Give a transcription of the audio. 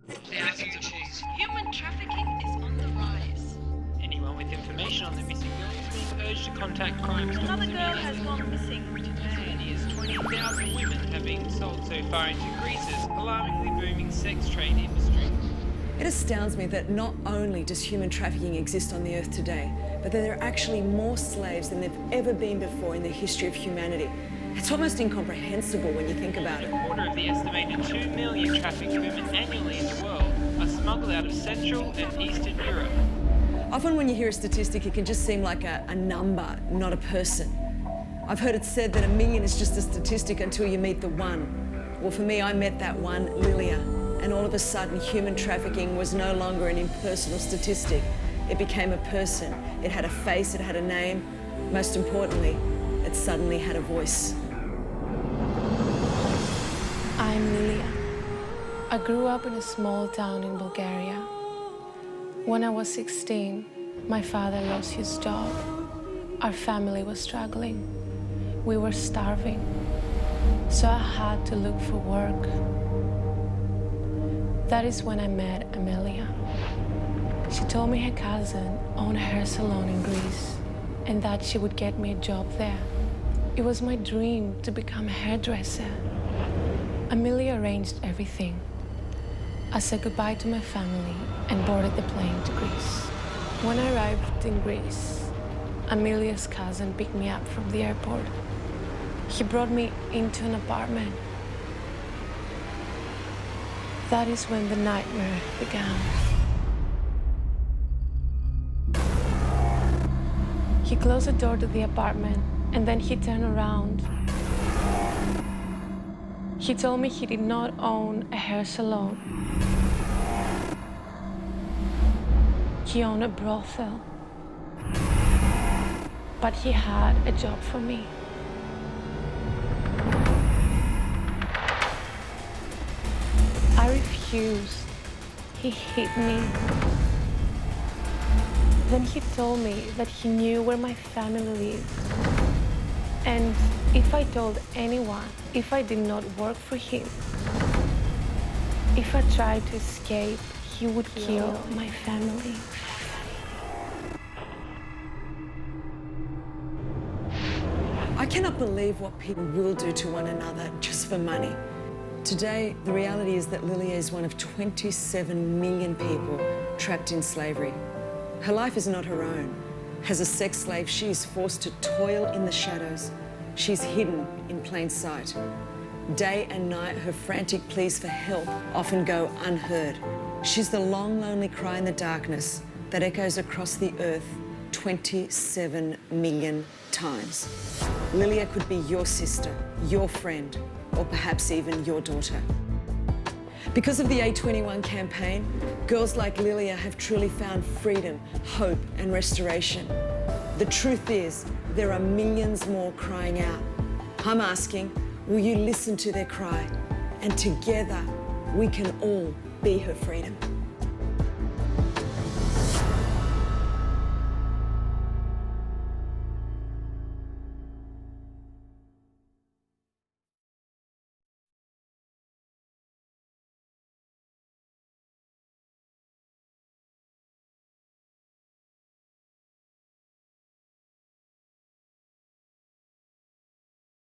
The Atunci. Human trafficking is on the rise. Anyone with information on the missing girl is being urged to contact Crime Stoppers. Another girl has gone missing As many today. as 20,000 women have been sold so far into Greece's alarmingly booming sex trade industry. It astounds me that not only does human trafficking exist on the earth today, but that there are actually more slaves than there've ever been before in the history of humanity. It's almost incomprehensible when you think about it. A quarter of the estimated 2 million trafficked women annually in the world are smuggled out of Central and Eastern Europe. Often when you hear a statistic, it can just seem like a number, not a person. I've heard it said that 1 million is just a statistic until you meet the one. Well, for me, I met that one, Lilia, and all of a sudden, human trafficking was no longer an impersonal statistic. It became a person. It had a face, it had a name. Most importantly, it suddenly had a voice. I'm Lilia. I grew up in a small town in Bulgaria. When I was 16, my father lost his job. Our family was struggling. We were starving. So I had to look for work. That is when I met Amelia. She told me her cousin owned a hair salon in Greece and that she would get me a job there. It was my dream to become a hairdresser. Amelia arranged everything. I said goodbye to my family and boarded the plane to Greece. When I arrived in Greece, Amelia's cousin picked me up from the airport. He brought me into an apartment. That is when the nightmare began. He closed the door to the apartment and then he turned around. He told me he did not own a hair salon. He owned a brothel. But he had a job for me. I refused. He hit me. Then he told me that he knew where my family lived. And if I told anyone, if I did not work for him, if I tried to escape, he would kill my family. I cannot believe what people will do to one another just for money. Today, the reality is that Lilia is one of 27 million people trapped in slavery. Her life is not her own. As a sex slave, she is forced to toil in the shadows. She's hidden in plain sight. Day and night, her frantic pleas for help often go unheard. She's the long, lonely cry in the darkness that echoes across the earth 27 million times. Lilia could be your sister, your friend, or perhaps even your daughter. Because of the A21 campaign, girls like Lilia have truly found freedom, hope, and restoration. The truth is, there are millions more crying out. I'm asking, will you listen to their cry? And together, we can all be her freedom.